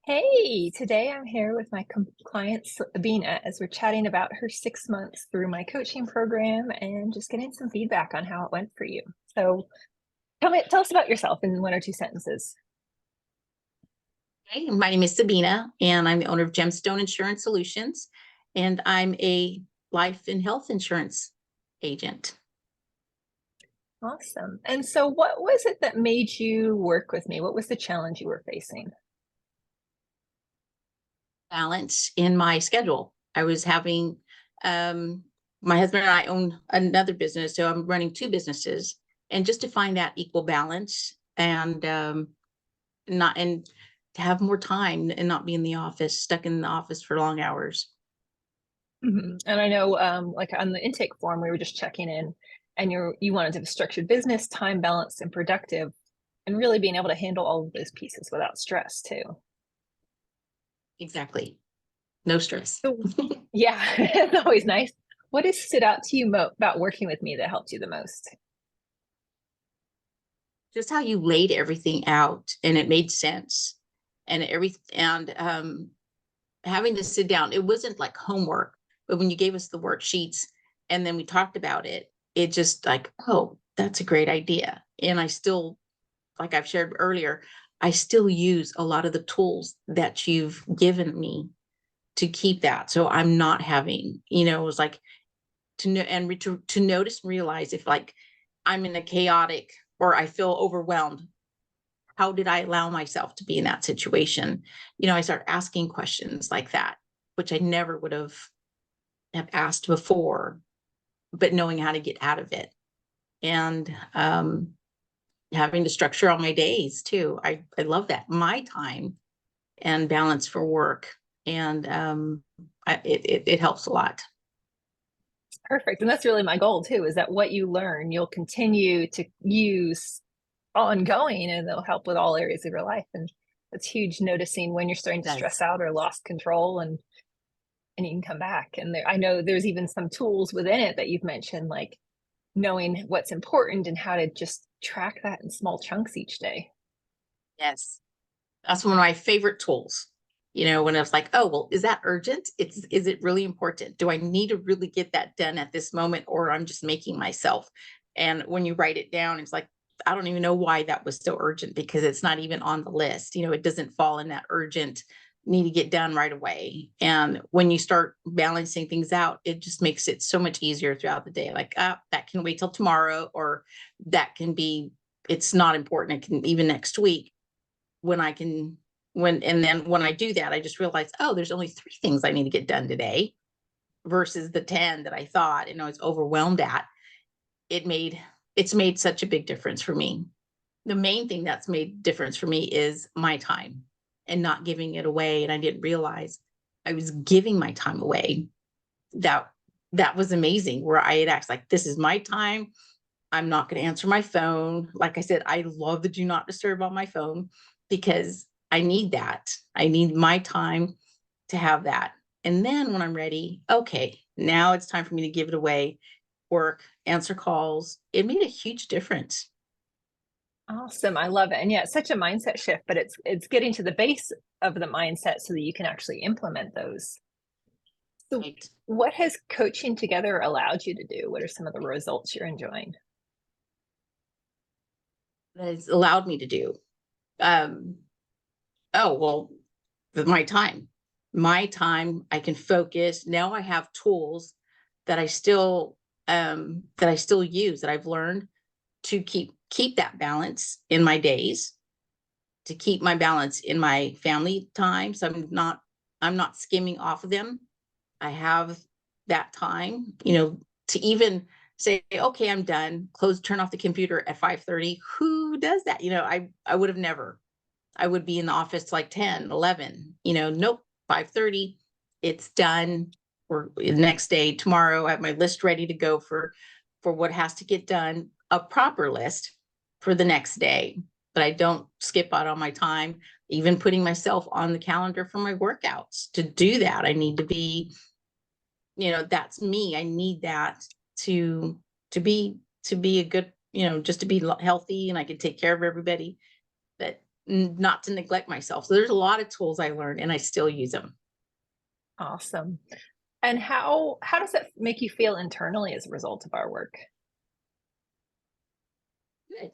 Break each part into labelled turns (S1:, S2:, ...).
S1: Hey, today I'm here with my client Sabina as we're chatting about her 6 months through my coaching program and just getting some feedback on how it went for you. So tell us about yourself in one or two sentences.
S2: Hey, my name is Sabina, and I'm the owner of Gemstone Insurance Solutions, and I'm a life and health insurance agent.
S1: Awesome. And so what was it that made you work with me? What was the challenge you were facing?
S2: Balance in my schedule. I was having my husband and I own another business, so I'm running two businesses, and just to find that equal balance and not and to have more time and not be in the office, stuck in the office for long hours.
S1: And I know, like on the intake form, we were just checking in, and you wanted to have a structured business, time balanced and productive, and really being able to handle all of those pieces without stress too.
S2: Exactly. No stress.
S1: So, yeah, it's always nice. What has stood out to you about working with me that helped you the most?
S2: Just how you laid everything out and it made sense having to sit down, it wasn't like homework, but when you gave us the worksheets and then we talked about it, it just like, oh, that's a great idea. And I still, like I've shared earlier, I still use a lot of the tools that you've given me to keep that, so I'm not having, it was like to know and to notice and realize if like I'm in a chaotic or I feel overwhelmed, how did I allow myself to be in that situation? I start asking questions like that, which I never would have asked before, but knowing how to get out of it. And having to structure all my days too. I love that. My time and balance for work. And it helps a lot.
S1: Perfect. And that's really my goal too, is that what you learn, you'll continue to use ongoing and they'll help with all areas of your life. And it's huge noticing when you're starting
S2: It
S1: to stress
S2: does.
S1: out or lost control and you can come back. And I know there's even some tools within it that you've mentioned, like knowing what's important and how to just track that in small chunks each day.
S2: Yes. That's one of my favorite tools. When it's like, oh, well, is that urgent? Is it really important? Do I need to really get that done at this moment, or I'm just making myself? And when you write it down, it's like, I don't even know why that was so urgent because it's not even on the list. It doesn't fall in that urgent need to get done right away. And when you start balancing things out, it just makes it so much easier throughout the day. Like, that can wait till tomorrow, or that can be, it's not important. It can even next week when I can and then when I do that, I just realize, oh, there's only 3 things I need to get done today versus the 10 that I thought and I was overwhelmed at. It's made such a big difference for me. The main thing that's made difference for me is my time and not giving it away. And I didn't realize I was giving my time away. That that was amazing, where I had asked, like, this is my time. I'm not going to answer my phone. Like I said, I love the do not disturb on my phone because I need that. I need my time to have that. And then when I'm ready, okay, now it's time for me to give it away, work, answer calls. It made a huge difference.
S1: Awesome. I love it. And yeah, it's such a mindset shift, but it's getting to the base of the mindset so that you can actually implement those. So
S2: Right.
S1: what has coaching together allowed you to do? What are some of the results you're enjoying?
S2: That has allowed me to do. Um, oh, well, my time. My time, I can focus. Now I have tools that I still use, that I've learned to keep that balance in my days, to keep my balance in my family time. So I'm not skimming off of them. I have that time, to even say, okay, I'm done, turn off the computer at 5:30. Who does that? I would have never. I would be in the office like 10, 11, nope, 5:30, it's done. Or the next day, tomorrow, I have my list ready to go for what has to get done, a proper list for the next day. But I don't skip out on my time, even putting myself on the calendar for my workouts. To do that, I need to be, that's me. I need that to to be a good, just to be healthy and I can take care of everybody. But not to neglect myself. So there's a lot of tools I learned and I still use them.
S1: Awesome. And how does it make you feel internally as a result of our work?
S2: Good.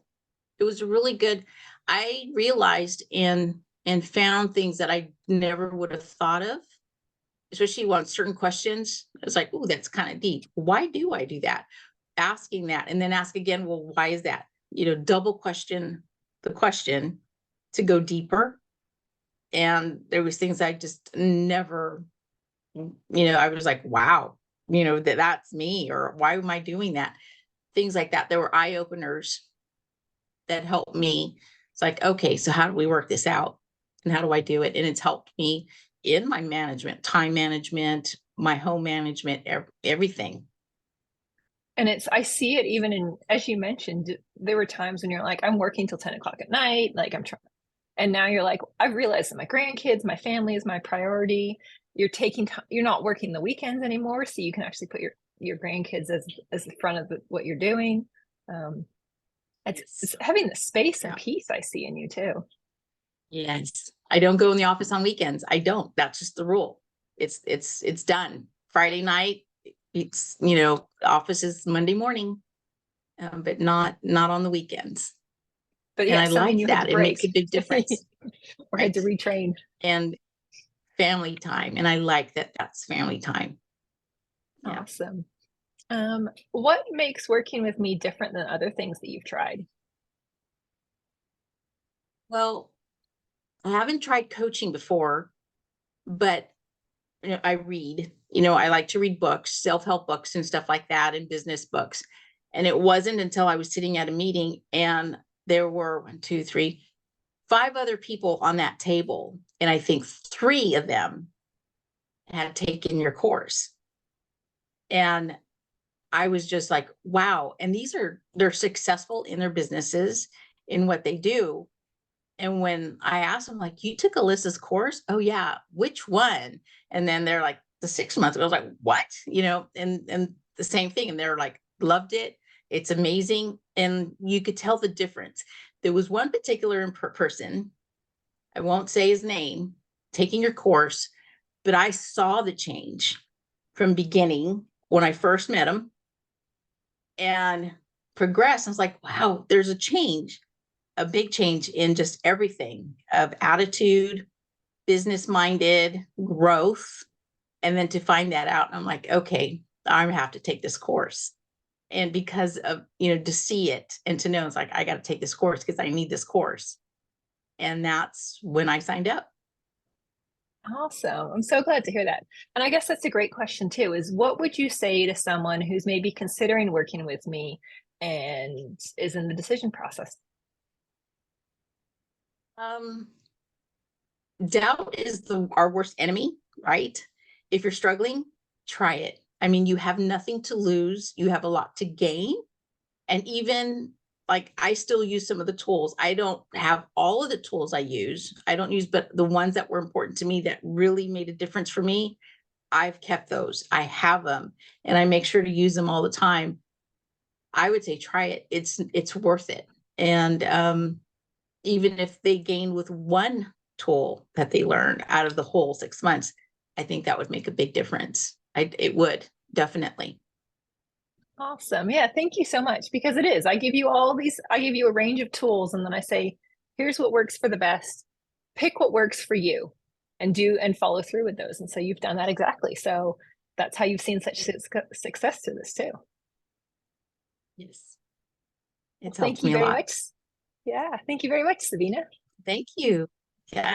S2: It was really good. I realized and found things that I never would have thought of, especially on certain questions. It's like, oh, that's kind of deep. Why do I do that? Asking that and then ask again, well, why is that? Double question the question to go deeper. And there was things I just never, I was like, wow, that's me, or why am I doing that? Things like that. There were eye openers that helped me. It's like, okay, so how do we work this out? And how do I do it? And it's helped me in my management, time management, my home management, everything.
S1: And I see it even in, as you mentioned, there were times when you're like, I'm working till 10 o'clock at night. Like I'm trying, and now you're like, I've realized that my grandkids, my family is my priority. You're taking time, you're not working the weekends anymore. So you can actually put your grandkids as the front of what you're doing. Um, it's having the space and peace I see in you too.
S2: Yes. I don't go in the office on weekends. I don't. That's just the rule. It's done. Friday night, it's, office is Monday morning, but not on the weekends.
S1: But
S2: And
S1: yeah,
S2: I
S1: something
S2: like
S1: you had to
S2: that. It makes a
S1: break
S2: big difference.
S1: or had
S2: Right.
S1: to retrain.
S2: And family time. And I like that that's family time. Yeah.
S1: Awesome. What makes working with me different than other things that you've tried?
S2: Well, I haven't tried coaching before, but I read, I like to read books, self-help books and stuff like that, and business books. And it wasn't until I was sitting at a meeting and there were 1, 2, 3, 5 other people on that table. And I think 3 of them had taken your course. And I was just like, wow. And they're successful in their businesses, in what they do. And when I asked them, like, you took Alyssa's course? Oh yeah. Which one? And then they're like, the 6 months. I was like, what? And the same thing. And they're like, loved it. It's amazing. And you could tell the difference. There was one particular person, I won't say his name, taking your course, but I saw the change from beginning when I first met him and progressed. I was like, wow, there's a big change in just everything of attitude, business minded, growth. And then to find that out, I'm like, okay, I have to take this course. And because of, to see it and to know, it's like, I got to take this course because I need this course. And that's when I signed up.
S1: Awesome. I'm so glad to hear that. And I guess that's a great question too, is what would you say to someone who's maybe considering working with me and is in the decision process?
S2: Um, Doubt is our worst enemy, right? If you're struggling, try it. I mean, you have nothing to lose. You have a lot to gain. And even like I still use some of the tools. I don't have all of the tools I use. I don't use, but the ones that were important to me that really made a difference for me, I've kept those. I have them and I make sure to use them all the time. I would say try it. It's worth it. And even if they gain with one tool that they learned out of the whole 6 months, I think that would make a big difference. It would definitely.
S1: Awesome. Yeah, thank you so much because it is. I give you I give you a range of tools and then I say, here's what works for the best. Pick what works for you and do and follow through with those. And so you've done that exactly. So that's how you've seen such success to this too.
S2: Yes. It's
S1: Thank
S2: helped
S1: you
S2: me a
S1: very
S2: lot.
S1: much. Yeah, thank you very much, Sabina.
S2: Thank you. Yeah.